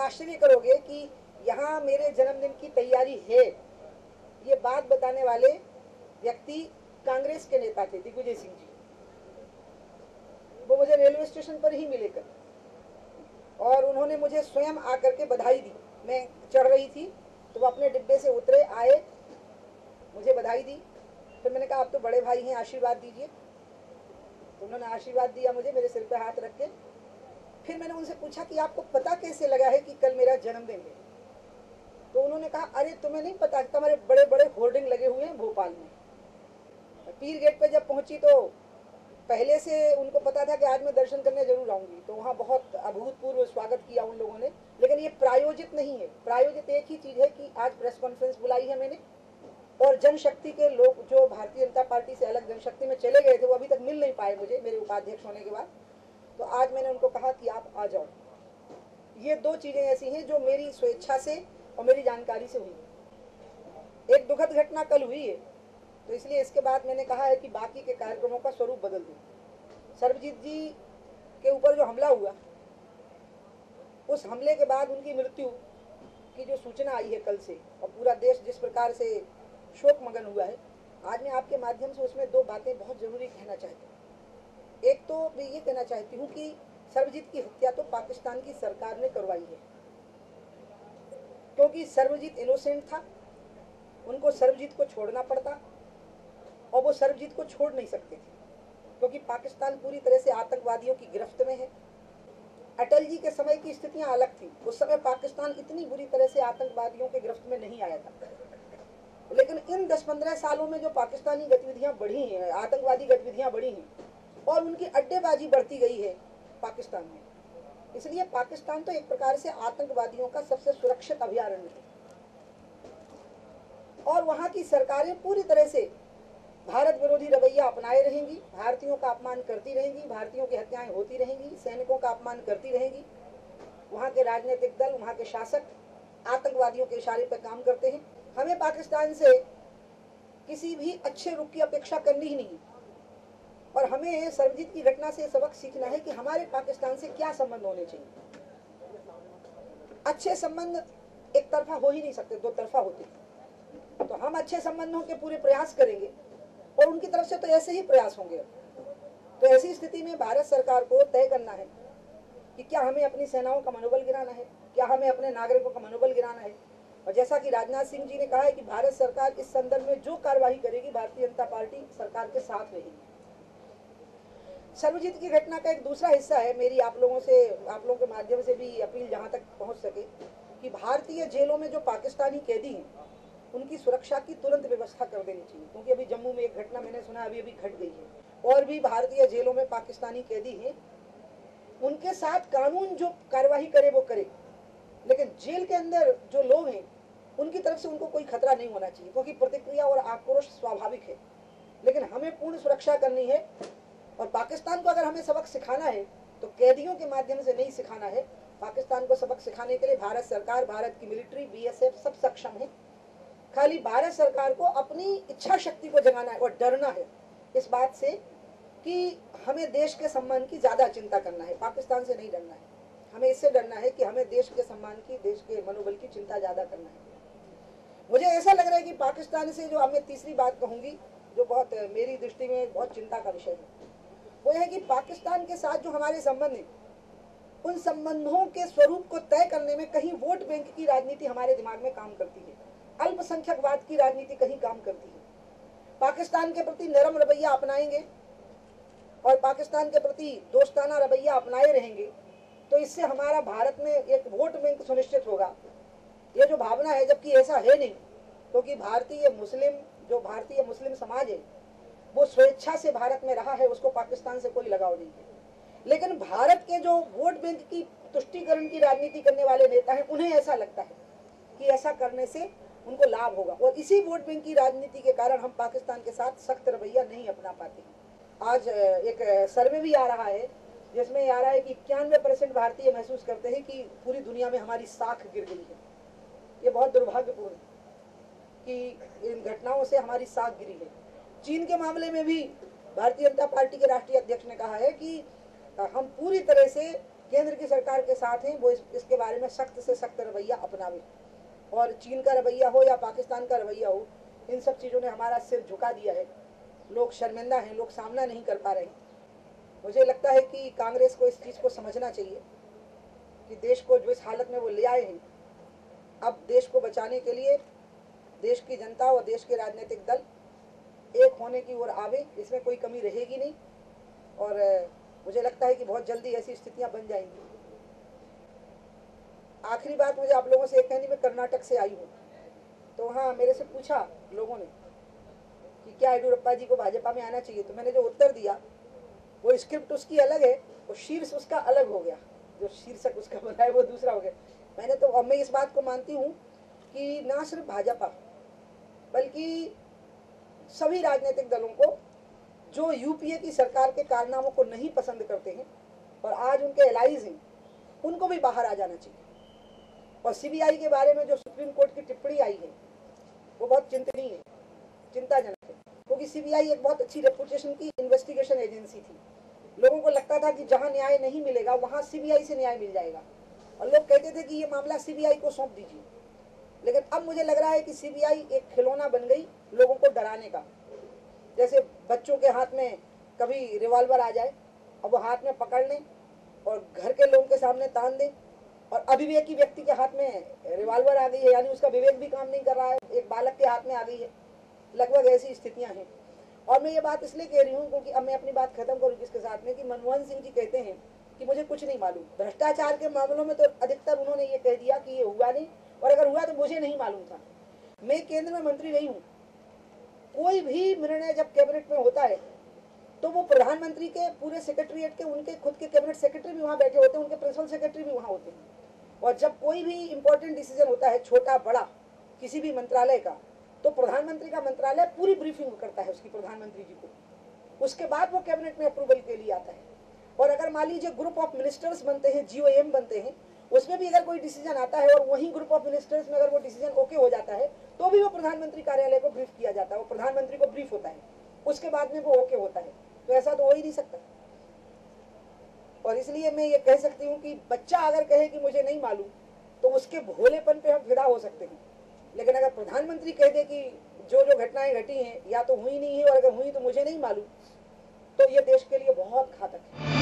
आश्चर्य करोगे कि यहाँ मेरे जन्मदिन की तैयारी है, ये बात बताने वाले व्यक्ति कांग्रेस के नेता थे, दिग्विजय सिंह जी। वो मुझे रेलवे स्टेशन पर ही मिले कल, और उन्होंने मुझे स्वयं आकर के बधाई दी। मैं चढ़ रही थी तो वो अपने डिब्बे से उतरे, आए, मुझे बधाई दी। फिर मैंने कहा आप तो बड़े भाई हैं, आशीर्वाद दीजिए। तो उन्होंने आशीर्वाद दिया मुझे, मेरे सिर पे हाथ रख के। फिर मैंने उनसे पूछा कि आपको पता कैसे लगा है कि कल मेरा जन्मदिन है? तो उन्होंने कहा अरे तुम्हें नहीं पता, तुम्हारे बड़े बड़े होर्डिंग लगे हुए हैं भोपाल में। पीर गेट पे जब पहुंची तो पहले से उनको पता था कि आज मैं दर्शन करने जरूर आऊंगी, तो वहाँ बहुत अभूतपूर्व स्वागत किया उन लोगों ने। लेकिन ये प्रायोजित नहीं है। प्रायोजित एक ही चीज है कि आज प्रेस कॉन्फ्रेंस बुलाई है मैंने, और जनशक्ति के लोग जो भारतीय जनता पार्टी से अलग जनशक्ति में चले गए थे वो अभी तक मिल नहीं पाए मुझे मेरे उपाध्यक्ष होने के बाद। तो आज मैंने उनको कहा कि आप आ जाओ। ये दो चीजें ऐसी हैं जो मेरी स्वेच्छा से और मेरी जानकारी से हुई। एक दुखद घटना कल हुई है, तो इसलिए इसके बाद मैंने कहा है कि बाकी के कार्यक्रमों का स्वरूप बदल दूं। सर्वजीत जी के ऊपर जो हमला हुआ, उस हमले के बाद उनकी मृत्यु की जो सूचना आई है कल से, और पूरा देश जिस प्रकार से शोक मगन हुआ है, आज मैं आपके माध्यम से उसमें दो बातें बहुत जरूरी कहना चाहती हूँ। एक तो मैं ये कहना चाहती हूँ कि सर्वजीत की हत्या तो पाकिस्तान की सरकार ने करवाई है, क्योंकि सर्वजीत इनोसेंट था। उनको सर्वजीत को छोड़ना पड़ता, और वो सर्वजीत को छोड़ नहीं सकते थे, क्योंकि पाकिस्तान पूरी तरह से आतंकवादियों की गिरफ्त में है। अटल जी के समय की स्थितियां अलग थी। उस समय पाकिस्तान इतनी बुरी तरह से आतंकवादियों के गिरफ्त में नहीं आया था। लेकिन इन 10-15 सालों में जो पाकिस्तानी गतिविधियां बढ़ी हैं, आतंकवादी गतिविधियां बढ़ी हैं, और उनकी अड्डेबाजी बढ़ती गई है पाकिस्तान में, इसलिए पाकिस्तान तो एक प्रकार से आतंकवादियों का सबसे सुरक्षित अभयारण्य है। और वहां की सरकारें पूरी तरह से भारत विरोधी रवैया अपनाए रहेंगी, भारतीयों का अपमान करती रहेंगी, भारतीयों की हत्याएं होती रहेंगी, सैनिकों का अपमान करती रहेंगी। वहां के राजनीतिक दल, वहां के शासक आतंकवादियों के इशारे पर काम करते हैं। हमें पाकिस्तान से किसी भी अच्छे रुख की अपेक्षा करनी ही नहीं, और हमें सर्वजीत की घटना से सबक सीखना है कि हमारे पाकिस्तान से क्या संबंध होने चाहिए। अच्छे संबंध एक तरफा हो ही नहीं सकते, दो तरफा होते हैं। तो हम अच्छे संबंधों के पूरे प्रयास करेंगे, और उनकी तरफ से तो ऐसे ही प्रयास होंगे। तो ऐसी स्थिति में भारत सरकार को तय करना है कि क्या हमें अपनी सेनाओं का मनोबल गिराना है, क्या हमें अपने नागरिकों का मनोबल गिराना है। और जैसा कि राजनाथ सिंह जी ने कहा है कि भारत सरकार इस संदर्भ में जो कार्रवाई करेगी, भारतीय जनता पार्टी सरकार के साथ रहेगी। सर्वजीत की घटना का एक दूसरा हिस्सा है मेरी आप लोगों के माध्यम से भी अपील जहां तक पहुंच सके, कि भारतीय जेलों में जो पाकिस्तानी कैदी हैं उनकी सुरक्षा की तुरंत व्यवस्था कर देनी चाहिए। क्योंकि अभी जम्मू में एक घटना मैंने सुना अभी घट गई है, और भी भारतीय जेलों में पाकिस्तानी कैदी हैं। उनके साथ कानून जो कार्यवाही करे वो करे, लेकिन जेल के अंदर जो लोग हैं उनकी तरफ से उनको कोई खतरा नहीं होना चाहिए, क्योंकि प्रतिक्रिया और आक्रोश स्वाभाविक है। लेकिन हमें पूर्ण सुरक्षा करनी है, और पाकिस्तान को अगर हमें सबक सिखाना है तो कैदियों के माध्यम से नहीं सिखाना है। पाकिस्तान को सबक सिखाने के लिए भारत सरकार, भारत की मिलिट्री, BSF सब सक्षम है। खाली भारत सरकार को अपनी इच्छा शक्ति को जगाना है, और डरना है इस बात से कि हमें देश के सम्मान की ज्यादा चिंता करना है, पाकिस्तान से नहीं डरना है। हमें इससे डरना है कि हमें देश के सम्मान की, देश के मनोबल की चिंता ज्यादा करना है। मुझे ऐसा लग रहा है कि पाकिस्तान से जो अब मैं तीसरी बात कहूंगी, जो बहुत मेरी दृष्टि में बहुत चिंता का विषय है, वो यह है कि पाकिस्तान के साथ जो हमारे संबंध हैं, उन संबंधों के स्वरूप को तय करने में कहीं वोट बैंक की राजनीति हमारे दिमाग में काम करती है, अल्पसंख्यकवाद की राजनीति कहीं काम करती है। पाकिस्तान के प्रति नरम रवैया अपनाएंगे और पाकिस्तान के प्रति दोस्ताना रवैया अपनाए रहेंगे, तो इससे हमारा भारत में एक वोट बैंक सुनिश्चित होगा। ये जो भावना है, जबकि ऐसा है नहीं, क्योंकि भारतीय मुस्लिम समाज है वो स्वेच्छा से भारत में रहा है, उसको पाकिस्तान से कोई लगाव नहीं है। लेकिन भारत के जो वोट बैंक की तुष्टीकरण की राजनीति करने वाले नेता हैं, उन्हें ऐसा लगता है कि ऐसा करने से उनको लाभ होगा, और इसी वोट बैंक की राजनीति के कारण हम पाकिस्तान के साथ सख्त रवैया नहीं अपना पाते। आज एक सर्वे भी आ रहा है जिसमें आ रहा है कि 91% भारतीय महसूस करते हैं कि पूरी दुनिया में हमारी साख गिर गई है। ये बहुत दुर्भाग्यपूर्ण है कि इन घटनाओं से हमारी साख गिरी है। चीन के मामले में भी भारतीय जनता पार्टी के राष्ट्रीय अध्यक्ष ने कहा है कि हम पूरी तरह से केंद्र की सरकार के साथ हैं वो इसके बारे में सख्त से सख्त रवैया अपनावे। और चीन का रवैया हो या पाकिस्तान का रवैया हो, इन सब चीज़ों ने हमारा सिर झुका दिया है। लोग शर्मिंदा हैं, लोग सामना नहीं कर पा रहे हैं। मुझे लगता है कि कांग्रेस को इस चीज़ को समझना चाहिए कि देश को जो इस हालत में वो ले आए हैं, अब देश को बचाने के लिए देश की जनता और देश के राजनीतिक दल एक होने की ओर आवे, इसमें कोई कमी रहेगी नहीं। और मुझे लगता है कि बहुत जल्दी ऐसी स्थितियां बन जाएंगी। आखिरी बात मुझे आप लोगों से एक कहनी, मैं कर्नाटक से आई हूँ, तो हाँ मेरे से पूछा लोगों ने कि क्या येडियुरप्पा जी को भाजपा में आना चाहिए, तो मैंने जो उत्तर दिया वो स्क्रिप्ट उसकी अलग है, वो शीर्ष उसका अलग हो गया, जो शीर्षक उसका बना है वो दूसरा हो गया। मैंने तो अब मैं इस बात को मानती हूँ कि ना सिर्फ भाजपा बल्कि सभी राजनीतिक दलों को जो यूपीए की सरकार के कारनामों को नहीं पसंद करते हैं और आज उनके एलाइज हैं, उनको भी बाहर आ जाना चाहिए। और सीबीआई के बारे में जो सुप्रीम कोर्ट की टिप्पणी आई है वो बहुत चिंतनीय है, चिंताजनक है, क्योंकि सीबीआई एक बहुत अच्छी रेपुटेशन की इन्वेस्टिगेशन एजेंसी थी। लोगों को लगता था कि जहां न्याय नहीं मिलेगा वहां सीबीआई से न्याय मिल जाएगा, और लोग कहते थे कि ये मामला सीबीआई को सौंप दीजिए। लेकिन अब मुझे लग रहा है कि सीबीआई एक खिलौना बन गई लोगों को डराने का। जैसे बच्चों के हाथ में कभी रिवॉल्वर आ जाए, अब वो हाथ में पकड़ लें और घर के लोगों के सामने तान दें, और अविवेकी व्यक्ति के हाथ में रिवॉल्वर आ गई है, यानी उसका विवेक भी काम नहीं कर रहा है, एक बालक के हाथ में आ गई है। लगभग ऐसी स्थितियां हैं। और मैं ये बात इसलिए कह रही हूँ क्योंकि अब मैं अपनी बात खत्म करूँ इसके साथ में कि मनमोहन सिंह जी कहते हैं कि मुझे कुछ नहीं मालूम। भ्रष्टाचार के मामलों में तो अधिकतर उन्होंने ये कह दिया कि ये हुआ नहीं, और अगर हुआ तो मुझे नहीं मालूम था। मैं केंद्र में मंत्री रही हूँ, कोई भी निर्णय जब कैबिनेट में होता है तो वो प्रधानमंत्री के पूरे सेक्रेटरीट के, उनके खुद के कैबिनेट सेक्रेटरी भी वहाँ बैठे होते हैं, उनके प्रिंसिपल सेक्रेटरी भी वहाँ होते हैं। और जब कोई भी इंपॉर्टेंट डिसीजन होता है, छोटा बड़ा किसी भी मंत्रालय का, तो प्रधानमंत्री का मंत्रालय पूरी ब्रीफिंग करता है उसकी प्रधानमंत्री जी को, उसके बाद वो कैबिनेट में अप्रूवल के लिए आता है। और अगर मान लीजिए ग्रुप ऑफ मिनिस्टर्स बनते हैं, जीओएम बनते हैं, उसमें भी अगर कोई डिसीजन आता है और वही ग्रुप ऑफ मिनिस्टर्स में अगर वो डिसीजन ओके हो जाता है तो भी वो प्रधानमंत्री कार्यालय को ब्रीफ किया जाता है, वो प्रधानमंत्री को ब्रीफ होता है, उसके बाद में वो ओके होता है। तो ऐसा तो हो ही नहीं सकता। और इसलिए मैं ये कह सकती हूँ कि बच्चा अगर कहे कि मुझे नहीं मालूम तो उसके भोलेपन पे हम फिदा हो सकते हैं, लेकिन अगर प्रधानमंत्री कह दे कि जो जो घटनाएं घटी हैं या तो हुई नहीं है और अगर हुई तो मुझे नहीं मालूम, तो ये देश के लिए बहुत घातक है।